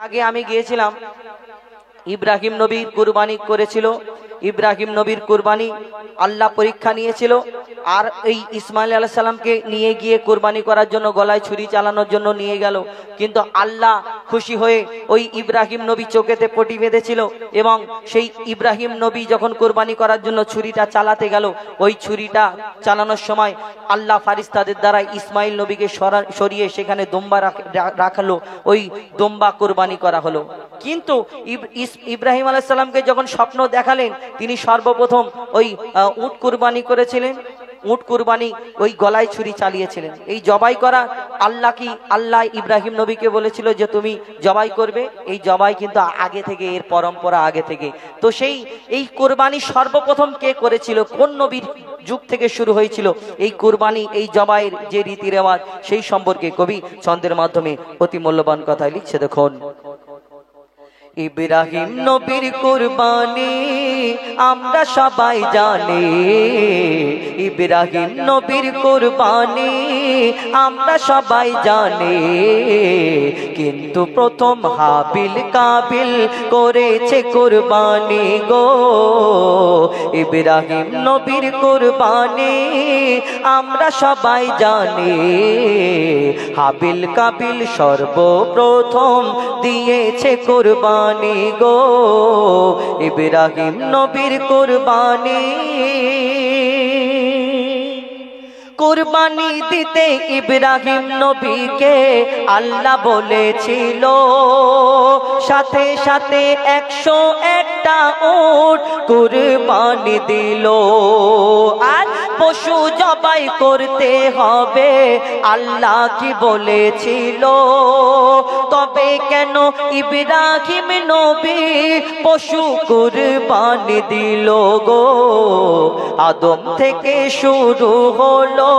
আগে আমি গিয়েছিলাম, ইব্রাহিম নবী কুরবানি করেছিল। ইব্রাহিম নবীর কুরবানি আল্লাহ পরীক্ষা নিয়েছিল, আর এই ইসমাইল আলাইহিস সালামকে নিয়ে গিয়ে কুরবানি করার জন্য গলায় ছুরি চালানোর জন্য নিয়ে গেল। কিন্তু আল্লাহ খুশি হয়ে ওই ইব্রাহিম নবী চোখেতে পটি বেঁধেছিল, এবং সেই ইব্রাহিম নবী যখন কুরবানি করার জন্য ছুরিটা চালাতে গেল, ওই ছুরিটা চালানোর সময় আল্লাহ ফারিস্তাদের দ্বারা ইসমাইল নবীকে সরিয়ে সেখানে দুম্বা রাখালো, ওই দুম্বা কুরবানি করা হলো। কিন্তু ইব্রাহিম আলাইহিস সালামকে যখন স্বপ্ন দেখালেন, তিনি সর্বপ্রথম ওই উট কুরবানি করেছিলেন। উট কুরবানি ওই গলায় ছুরি চালিয়েছিলেন। এই জবাই করা আল্লাহ ইব্রাহিম নবীকে বলেছিল যে তুমি জবাই করবে। এই জবাই কিন্তু আগে থেকে, এর পরম্পরা আগে থেকে। তো এই কুরবানি সর্বপ্রথম কে করেছিল, কোন নবীর যুগ থেকে শুরু হয়েছিল এই কুরবানি, এই জবাইয়ের যে রীতি রেওয়াজ, সেই সম্পর্কে কবি ছন্দের মাধ্যমে অতি মূল্যবান কথা লিখছে। দেখুন, ইব্রাহিম নবীর কুরবানি আমরা সবাই জানি, ইব্রাহিম নবীর কুরবানি আমরা সবাই জানি। কিন্তু প্রথম হাবিল কাবিল করেছে কুরবানি গো। ইব্রাহিম নবীর কুরবানি আমরা সবাই জানি, হাবিল কাবিল সর্বপ্রথম দিয়েছে কুরবানি গো। ইব্রাহিম নবীর কুরবানি, কুরবানি দিতে ইব্রাহিম নবীকে আল্লাহ বলেছিল, সাথে সাথে 101টা উট কুরবানি দিল। আর পশু জবাই করতে হবে আল্লাহ কি বলেছিল, তবে কেন ইব্রাহিম নবী পশু কুরবানি দিল গো। আদম থেকে শুরু হলো,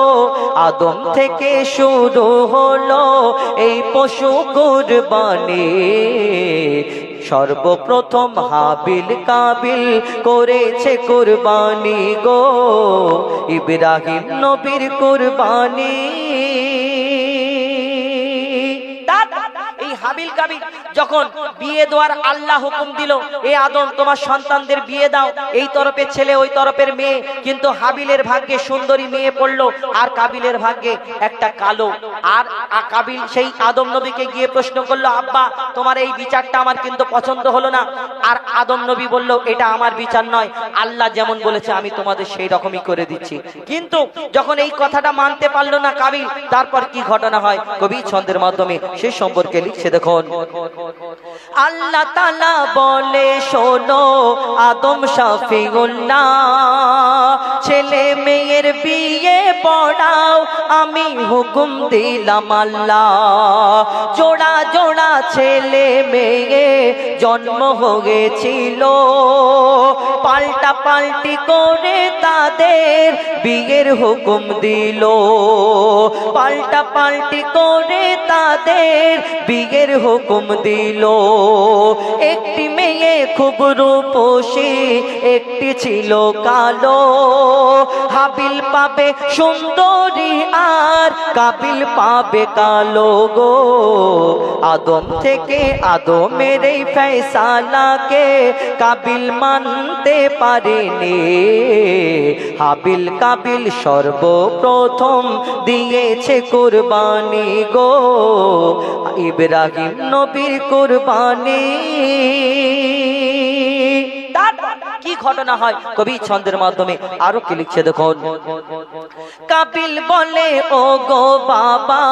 আদম থেকে শুরু হলো এই পশু কুরবানি। সর্বপ্রথম হাবিল কাবিল করেছে কুরবানি গো। ইব্রাহিম নবীর কুরবানি। এই হাবিল কাবিল যখন বিয়ে দেওয়ার আল্লাহ হুকুম দিল, এ আদম তোমার সন্তানদের বিয়ে দাও, এই তরফের ছেলে ওই তরফের মেয়ে। কিন্তু হাবিলের ভাগ্যে সুন্দরী মেয়ে পড়লো, আর কাবিলের ভাগ্যে একটা কালো। আর কাবিল সেই আদম নবীকে গিয়ে প্রশ্ন করলো, আব্বা তোমার এই বিচারটা আমার কিন্তু পছন্দ হলো না। আর আদম নবী বলল, এটা আমার বিচার নয়, আল্লাহ যেমন বলেছে আমি তোমাদের সেই রকমই করে দিচ্ছি। কিন্তু যখন এই কথাটা মানতে পারলো না কাবিল, তারপর কি ঘটনা হয় কবি ছন্দের মাধ্যমে সে সম্পর্কে লিখছে। দেখুন, আল্লাহ তাআলা বলে শোনো আদম শাফিউল্লাহ, ছেলে মেয়ের বিয়ে পড়াও আমি হুকুম দিলাম আল্লাহ। জোড়া জোড়া ছেলে মেয়ে জন্ম হয়েছিল, পাল্টা পাল্টি করে তাদের বিয়ের হুকুম দিল। পাল্টা পাল্টি করে তাদের বিয়ের হুকুম দিল। একটি মেয়ে খুব রূপসী, একটি ছিল কালো। হাবিল পাবে সুন্দরী আর কাবিল পাবে কালো গো। আদম থেকে আদমের এই ফয়সালাকে কাবিল মানতে পারেনি। হাবিল কাবিল সর্বপ্রথম দিয়েছে কুরবানি গো। ইব্রাহিম নবীর কুরবানি। কি ঘটনা হয় কবি ছন্দের মাধ্যমে আরো কি লিখছে। দেখুন, কাবিল বলে ও গো বাবা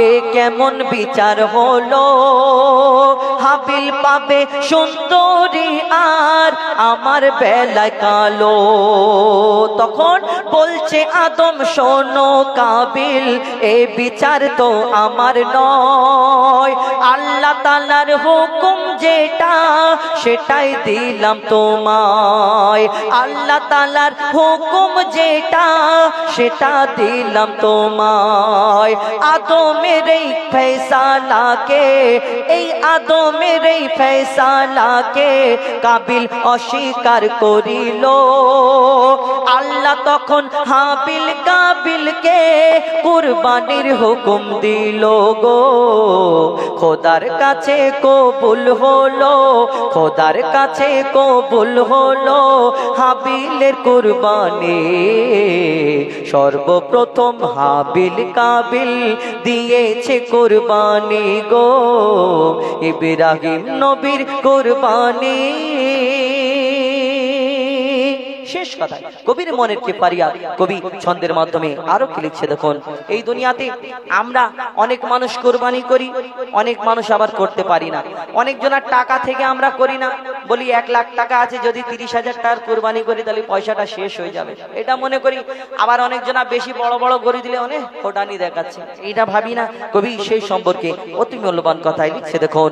এ কেমন বিচার হলো, হাবিল পাবে সুন্দরী আর আমার বেলায় কালো। তখন বলছে আদম শোনো কাবিল এ বিচার তো আমার নয়, আল্লাহ তাআলার হুকুম যেটা সেটাই দিলাম তোমায়। আল্লাহ তাআলার হুকুম যেটা সেটা দিলাম তোমায়। আদমের এই ফয়সালাকে, এই আদমের এই ফয়সালাকে কাবিল অস্বীকার করিল। আল্লাহ তখন হাবিল কাবিলকে কুরবানির হুকুম দিল গো। খোদার কাছে কবুল হলো, খোদার কাছে কবুল হলো হাবিলের কুরবানি। সর্বপ্রথম হাবিল কাবিল দিয়েছে কুরবানি গো, ইব্রাহিম নবীর কুরবানি। শেষ কথা কবির মনের কে পারিয়া কবি ছন্দের মাধ্যমে আরো কি লিখছে দেখুন। এই দুনিয়াতে আমরা অনেক মানুষ কুরবানি করি, অনেক মানুষ আবার করতে পারি না। অনেক জনের টাকা থেকে আমরা করি না, বলি 1 লাখ টাকা আছে, যদি 30,000 টাকার কুরবানি করি তাহলে পয়সাটা শেষ হয়ে যাবে, এটা মনে করি। আবার অনেক জনা বেশি বড় বড় করে দিলে অনেক ফোটানি দেখাচ্ছে, এটা ভাবি না। কবি সেই সম্পর্কে অতি মূল্যবান কথাই লিখছে দেখুন।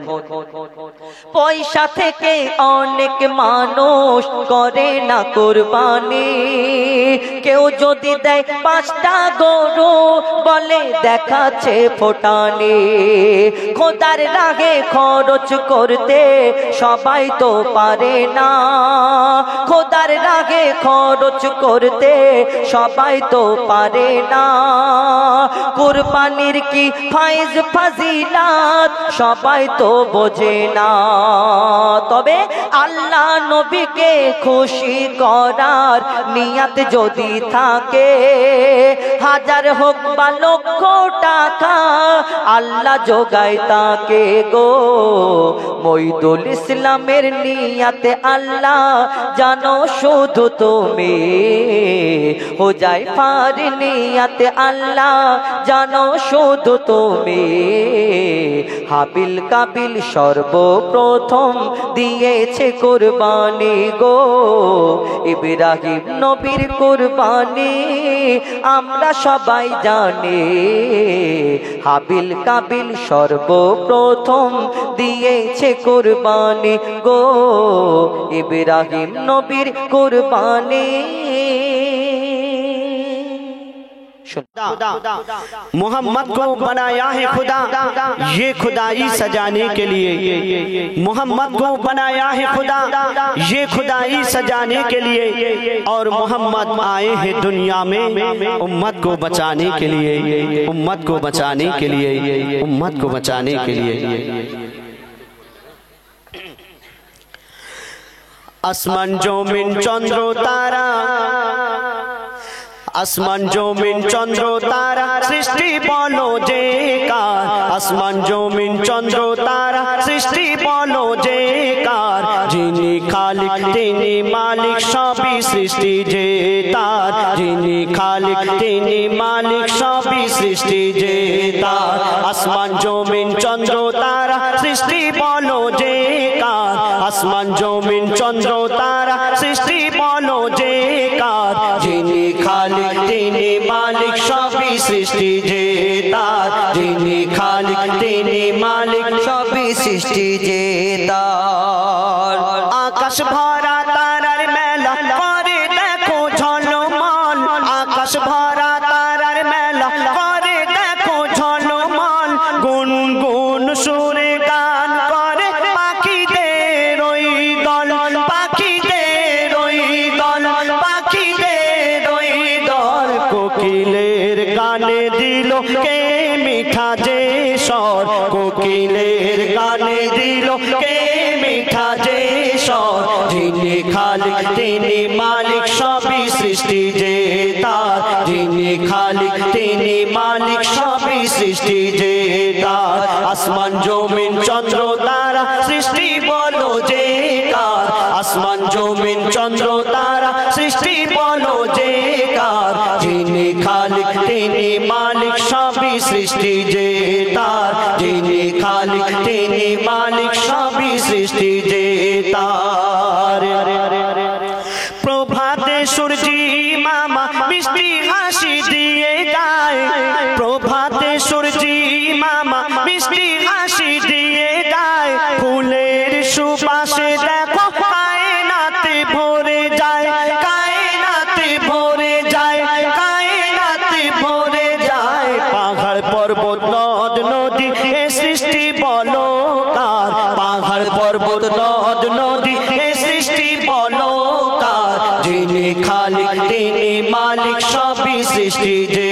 পয়সা থেকে অনেক মানুষ করে না কুরবানি, কেউ যদি দেয় 5টা গরু বলে দেখাচ্ছে ফোটানি। খোদার রাগে খরচ করতে সবাই তো পারে না, খোদার রাগে খরচ করতে সবাই তো পারে না। কুরবানির কি ফাইজ ফাজিলাত সবাই তো বোঝে না, তবে আল্লাহ নবীকে খুশি করার নিয়ত যদি থাকে, হাজার হোক বা লক্ষ টাকা আল্লাহ যোগায় তাকে গো। মঈদুল ইসলামের নিয়তে আল্লাহ জানো শুধু তুমি, হুযায়ফার নিয়তে আল্লাহ জানো শুধু তুমি। হাবিল কাবিল সর্বপ্রথম দিয়েছে কুরবানি গো, ইব্রাহিম নবীর কুরবানি আমরা সবাই জানি। হাবিল কাবিল সর্বপ্রথম দিয়েছে কুরবানি গো, ইব্রাহিম নবীর কুরবানি। मोहम्मद को बनाया है खुदा ये खुदाई सजाने के लिए, मोहम्मद को बनाया है खुदा ये खुदाई सजाने के लिए, और मोहम्मद आए हैं दुनिया में उम्मत को बचाने के लिए, उम्मत को बचाने के लिए, उम्मत को बचाने के लिए। आसमान जमीन चंद्र तारा, আসমান জমিন চন্দ্র তারা সৃষ্টি বলো যে কার, আসমান জমিন চন্দ্র তারা সৃষ্টি বলো যে কার। যিনি খালিক তিনি মালিক সবই সৃষ্টি যে তার, যিনি খালিক তিনি মালিক সবই সৃষ্টি যে তার। আসমান জমিন চন্দ্র তারা সৃষ্টি বলো যে কার, আসমান জমিন চন্দ্র তারা সৃষ্টি বলো যে কার। যিনি খালিক তিনি মালিক সবই সৃষ্টি যে তার, যিনি খালিক তিনি মালিক সবই সৃষ্টি যে তার। আকাশ ভরা তারার মেলা করে দেখো ঝলমল, আকাশ ভরা তারার মেলা করে দেখো ঝলমল। গুনগুন সুরে গান করে পাখিদের ওই দল, পাখিদের ওই দল, পাখিদের ওই দল। কোকিলের গানে দিল কে মিঠা যে স্বর, কোকিলের গানে দিল কে মিঠা যে স্বর। যিনি খালিক তিনি মালিক সবই সৃষ্টি যে তার, যিনি খালিক তিনি মালিক সবই সৃষ্টি যে তার। আসমান জমিন চন্দ্র তারা সৃষ্টি বলো যে কার, আসমান জমিন চন্দ্র তারা সৃষ্টি বলো যে কার। যিনি খালিক তিনি মালিক সবই সৃষ্টি যে তার, যিনি খালিক তিনি মালিক সবই সৃষ্টি যে তার। প্রভাতে সূর্যি মামা মিষ্টি হাসি দিয়ে যায়, প্রভাতে সূর্যি মামা মিষ্টি হাসি দিয়ে যায়। ফুলের সুবাসে দেখো কায়নাতে ভরে যায়, কায়নাতে ভরে যায়, কায়নাতে ভরে যায়। পাহাড় পর্বত নদ নদী এ সৃষ্টি বলো কার, পাহাড় পাহাড় পর্বত নদ নদী এ সৃষ্টি বলো কার, যিনি খালিক তিনি মালিক সবই সৃষ্টি যে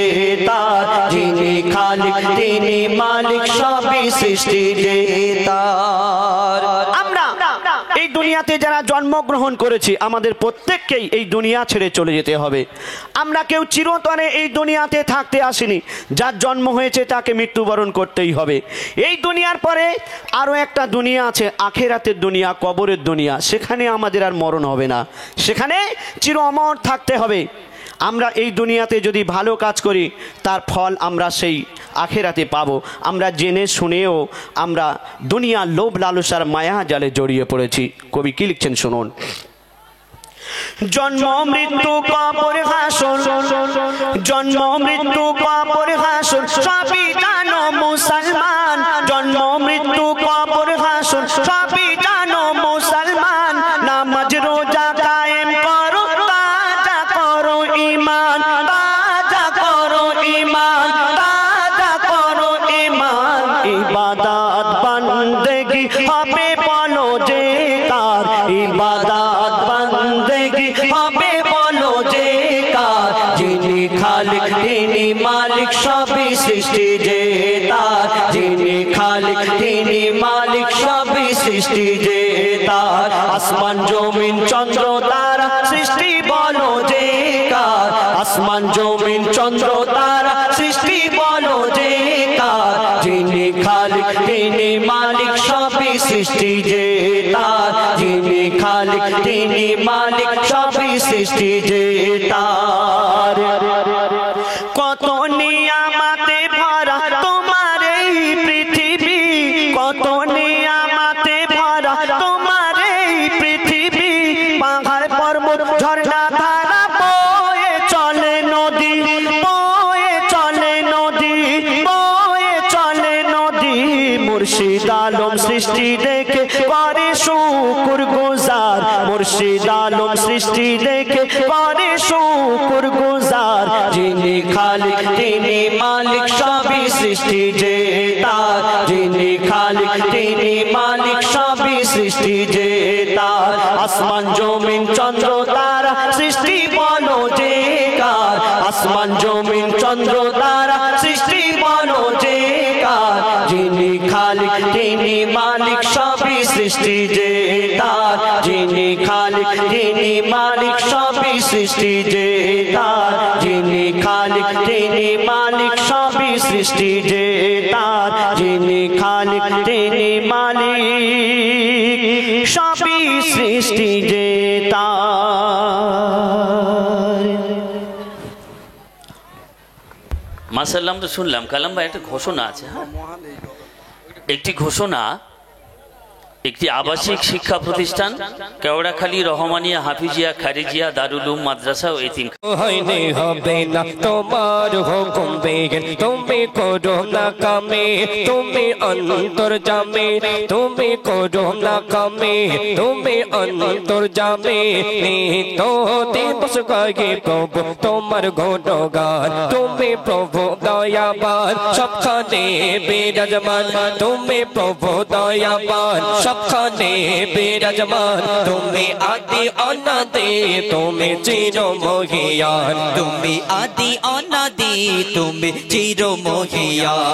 তার, যিনি খালিক তিনি মালিক সবই সৃষ্টি যে তার। আমরা এই দুনিয়াতে যারা জন্মগ্রহণ করেছি আমাদের প্রত্যেককেই এই দুনিয়া ছেড়ে চলে যেতে হবে। আমরা কেউ চিরতরে এই দুনিয়াতে থাকতে আসিনি, যার জন্ম হয়েছে তাকে মৃত্যুবরণ করতেই হবে। এই দুনিয়ার পরে আরও একটা দুনিয়া আছে, আখেরাতের দুনিয়া, কবরের দুনিয়া। সেখানে আমাদের আর মরণ হবে না, সেখানে চির অমর থাকতে হবে। আমরা এই দুনিয়াতে যদি ভালো কাজ করি তার ফল আমরা সেই আখেরাতে পাবো। আমরা জেনে শুনেও আমরা দুনিয়ার লোভ লালসার মায়া জালে জড়িয়ে পড়েছি। কবি কি লিখছেন শুনুন। জন্ম মৃত্যু কবর হাসর, জন্ম মৃত্যু কবর হাসর সবই জানো মুসলমান, জন্ম মৃত্যু কবর হাসর সবই জানো মুসলমান। নামাজ রোজা কায়েম করো, তাজা করো ঈমান, তাজা করো ঈমান, তাজা করো ঈমান। ইবাদত বান্দেগি হবে বলো যে কার, ইবাদত বান্দেগি হবে বলো যে কার, যিনি খালিক তিনি মালিক সবই সৃষ্টি যে তার, যিনি খালিক তিনি মালিক সবই সৃষ্টি যে তার। আসমান জমিন চন্দ্র তারা সৃষ্টি বলো যে কার, আসমান জমিন চন্দ্র তারা সৃষ্টি বলো যে কার, যিনি খালিক তিনি মালিক সবই সৃষ্টি যে তার, যিনি খালিক তিনি মালিক সবই সৃষ্টি যে তার। কত নিয়ামতে ভরা তোমার এই পৃথিবী, কত নিয়ামতে ভরা তোমার এই পৃথিবী। পাহাড় পর্বত ঝর্ণা ধারা বয়ে চলে নদী, বয়ে চলে নদী, বয়ে চলে নদী। মুর্শিদ আলম সৃষ্টি দেখে করে শুকুর গুজার, মুর্শিদ আলম সৃষ্টি দেখে করে শুকুর গুজার, যিনি খালিক তিনি মালিক সবই সৃষ্টি যে তার, যিনি খালিক তিনি মালিক সবই সৃষ্টি যে তার। আসমান জমিন চন্দ্র তারা সৃষ্টি বলো যে কার, আসমান জমিন চন্দ্র তারা সৃষ্টি বলো যে কার, যিনি খালিক তিনি মালিক সবই সৃষ্টি যে তার, যিনি খালিক তিনি মালিক সবই সৃষ্টি যে তার, যিনি খালিক তিনি মালিক সবই সৃষ্টি যে তার, যিনি খালিক তিনি মালিক সবই সৃষ্টি যে তার। মাশাআল্লাহ, তো শুনলাম কালাম ভাই একটা ঘোষণা আছে। হ্যাঁ, একটি ঘোষণা, একটি আবাসিক শিক্ষা প্রতিষ্ঠান কেওড়াখালী রহমানিয়া হাফিজিয়া খারিজিয়া দারুল উলুম মাদ্রাসা ও এতিম হইলে হবে না তোমার হুকুম বেগেন, তুমি করো না কামে, তুমি অন্তর্যামী, তুমি করো না কামে, তুমি অন্তর্যামী। নিত্য দিবস গায়ে প্রভু তোমার গুণগান, তুমি প্রভু দয়াবান সবখানে বিরাজমান, তুমি প্রভু দয়াবান সবখানে বিরাজমান। তুমি আদি অনাদি, তুমি চিরমহিয়ান, তুমি আদি অনাদি, তুমি চিরমহিয়ান।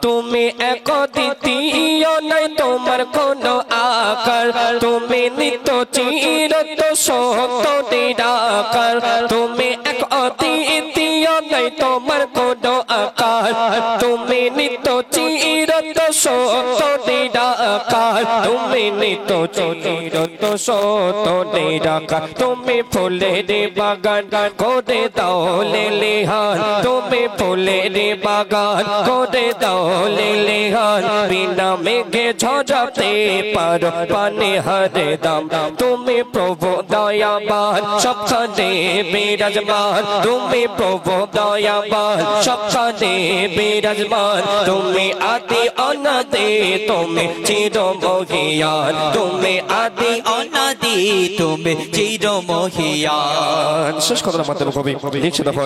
তুমি এক দ্বিতীয় নাই তোমার কোন আকার, তুমি নিত্য চিরত সত্য নিরাকার। তুমি এক অদ্বিতীয় নাই তোমার কোন আকার, তুমি নিত্য চিরত সত্য নিরাকার, তুমি নিত্য চিরত সত্য নিরাকার। তুমি ফুলের বাগান করে দাও লেলিহান, তুমি ফুলের বাগান করে দাও লেলিহান। বিনা মেঘে ঝরাতে পারো পানি হরদম, তুমি প্রভু দয়াবান সবখানে বিরাজমান, তুমি প্রভু দয়াবান সবখানে বিরাজমান। তুমি আদি অনাদি অনাদি তুমি চিরমহিয়ান তুমি আদি অনাদি তুমি চিরমহিয়ান শেষ কথার মাধ্যমে কবি লিখছে দেখো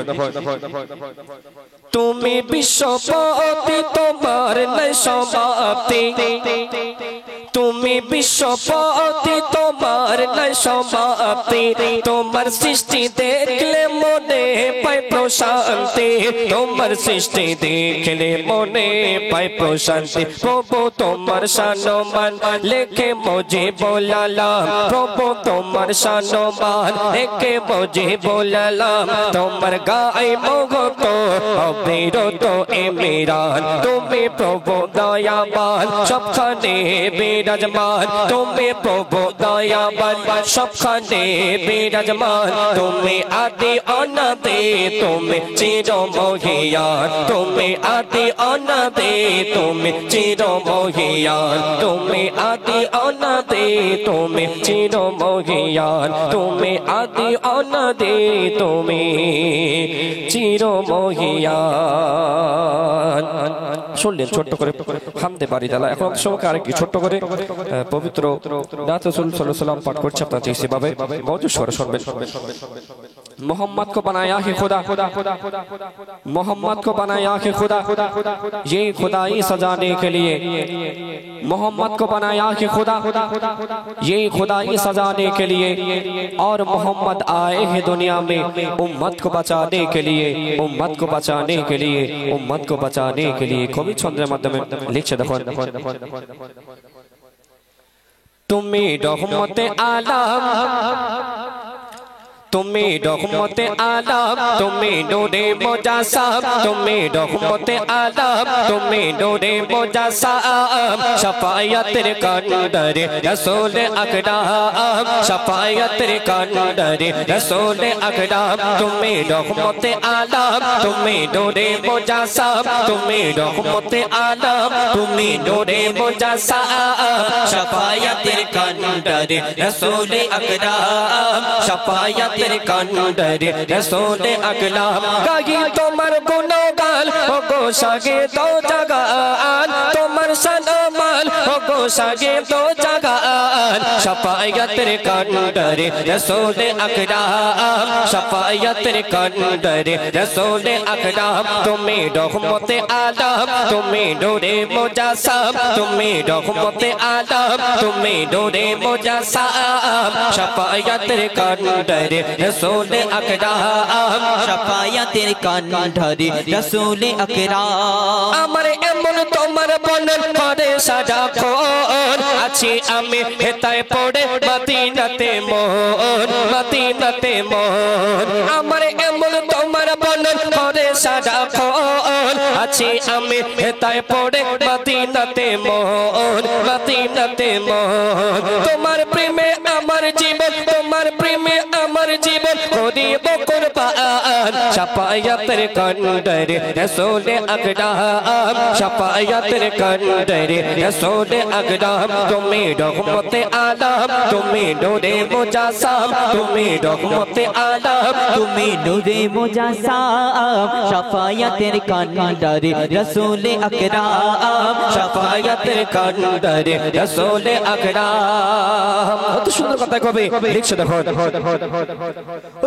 তুমি বিশ্বপতি তোমার নাই সমাপ্তি তুমি বিশ্বপতি তোমার নাই সমাপ্তি তোমার সৃষ্টি দেখলে মনে পায় প্রশান্তি তোমার সৃষ্টি দেখলে মনে পায় প্রশান্তি প্রভু তোমার শানমান লেখে মজে বোলালাম প্রভু তোমার শানমান লেখে মজে বোলালাম তোমার গায়ে মগত অবিরত এমিরান তুমি প্রভু দয়াবান সবখানে বিরাজমান তুমি প্রভু দয়াবান সবখানে বিরাজমান তুমি আদি অনাদি তুমি চিরমহিয়ান তুমি আদি অনাদি তুমি চিরমহিয়ান তুমি আদি অনাদি তুমি চিরমহিয়ান তুমি আদি অনাদি তুমি চিরমহিয়ান শুনলেন ছোট্ট করে হামদে বাড়ি জ্বালা এখন সবাইকে আরেকটি ছোট্ট করে পবিত্র নাত রাসূল সাল্লাল্লাহু আলাইহি ওয়াসাল্লাম পাঠ করছে আপনারা সেভাবে মওজুদ স্বরে শুনবেন मोहम्मद को बनाया है खुदा मोहम्मद को बनाया है खुदा ये खुदाई सजाने के लिए मोहम्मद को बनाया है खुदा ये खुदाई सजाने के लिए और मोहम्मद आए हैं दुनिया में उम्मत को बचाने के लिए उम्मत को बचाने के लिए उम्मत को बचाने के लिए कवि छंद्रेर माध्यमे लिखছে দেখুন তুমি রহমতে আলম তুমি রহমতে আলম তুমি নূরে মুজাসসাম তুমি রহমতে আলম তুমি নূরে মুজাসসাম শাফায়াতের কান্ডারে রাসূল আকরাম শাফায়াতের কান্ডারে রাসূল আকরাম তুমি রহমতে আলম তুমি নূরে মুজাসসাম তুমি রহমতে আলম তুমি নূরে মুজাসসাম শাফায়াতের কান্ডারে রাসূল আকরাম শাফায়াতের কান্ডারে রাসূল আকরাম গাহি তোমার গুণগান ও গো সাগে তো জাগান তোমার শানমান ও গো সাগে তো জাগান শাফায়াতের কান্ডারে রাসূল আকরাম শাফায়াতের কান্ডারে রাসূল আকরাম তুমি রহমতে আলম তুমি নূরে মুজাসসাম তুমি রহমতে আলম তুমি নূরে মুজাসসাম শাফায়াতের কান্ডারে রাসূল আকরাম শাফায়াতের কান্ডারে রাসূল আকরাম আমার এমন তোমার বনন করে সারাক্ষণ আছি আমি হেতায় পড়ে মদিনাতে মন মদিনাতে মন আমার এমন তোমার বনন করে সারাক্ষণ আছি আমি হেতায় পড়ে মদিনাতে মন মদিনাতে মন তোমার প্রেমে আমার জীবন তোমার প্রেমে আমার জীবন করিব কুরবান শাফায়াতের কান্ডারে রাসূল আকরাম শাফায়াতের কান্ডারে রাসূল আকরাম তুমি রহমতে আলম তুমি নূরে মুজাসসাম তুমি রহমতে আলম তুমি নূরে মুজাসসাম শাফায়াতের কান্ডারে রাসূল আকরাম শাফায়াতের কান্ডারে রাসূল আকরাম কত সুন্দর কথা কবে লিখছে দেখো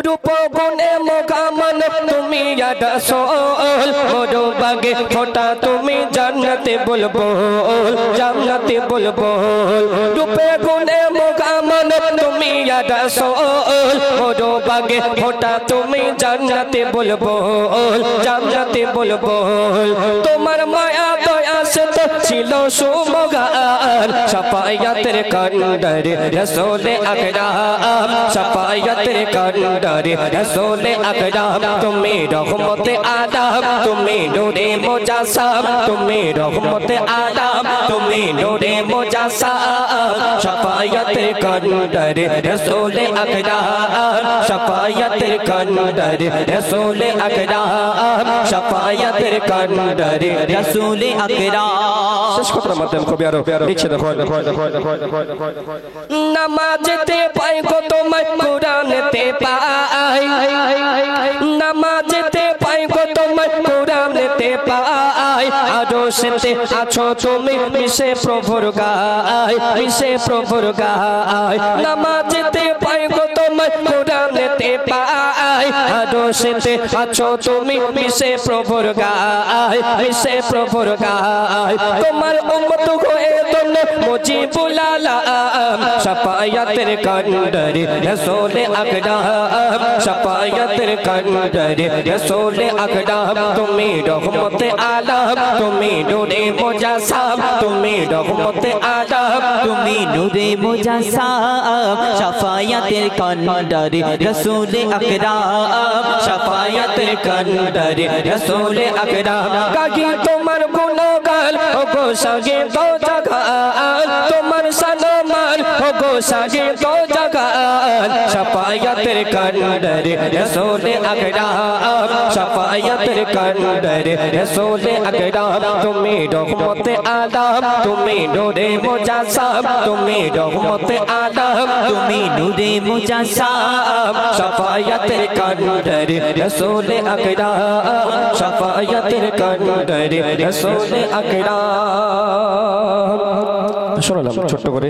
রূপ গুণে মুখামন তুমি ইয়া রাসূল মোর বাগে ফোটা তুমি জান্নাতে বুলবুল জান্নাতে বুলবুল রূপে গুণে মুখামন তুমি ইয়া রাসূল মোর বাগে ফোটা তুমি জান্নাতে বুলবুল জান্নাতে বুলবুল তোমার মায়া দয়া সে তো ছিল সুমগান শাফায়াতের কান্ডারে রাসূল আকরাম শাফায়াতের কান্ডারে রাসূল আকরাম তুমি রহমতে আলম তুমি নূরে মুজাসসাম তুমি রহমতে আলম তুমি নূরে মুজাসসাম শাফায়াতের কান্ডারে রাসূল আকরাম শাফায়াতের কান্ডারে রাসূল আকরাম শাফায়াতের কান্ডারে রাসূল আকরাম শেষ কথার মাধ্যমে কবি আরো লিখছে নামাজেতে পাই গো তোমায় কোরআনেতে পাই নামাজেতে পাই গো তোমায় কোরআনেতে পাই আরশেতে আছো তুমি মিশে প্রভুর গায় মিশে প্রভুর গায় নামাজেতে পাই গো তোমায় কোরআনেতে পাই আরশেতে আছো তুমি মিশে প্রভুর গায় মিশে প্রভুর গায় তোমার উম্মত হয়ে তোমরা মুজিবুল আলাম শাফায়াতের কান্ডারি রাসূল আকরাম শাফায়াতের কান্ডারি রাসূল আকরাম তুমি রহমতে আলম তুমি নূরে মুজাসসাম তুমি রহমতে আলম তুমি নূরে মুজাসসাম শাফায়াতের কান্ডারি রাসূল আকরাম শাফায়াতের কান্ডারি রাসূল আকরাম কাকি তোমার গুণগান ও গো সাগে তো জাগান তোমার সানমান ও গো সাগে তো জাগান শাফায়াতের কান্ডারি রাসূল আকরাম শাফায়াতের কান্ডারি রাসূল আকরাম তুমি রহমতে আলম তুমি নূরে মুজাসসাম তুমি রহমতে আলম তুমি নূরে মুজাসসাম শাফায়াতের কান্ডারি রাসূল আকরাম শাফায়াতের কান্ডারি রাসূল আকরাম শোনালাম ছোট্ট করে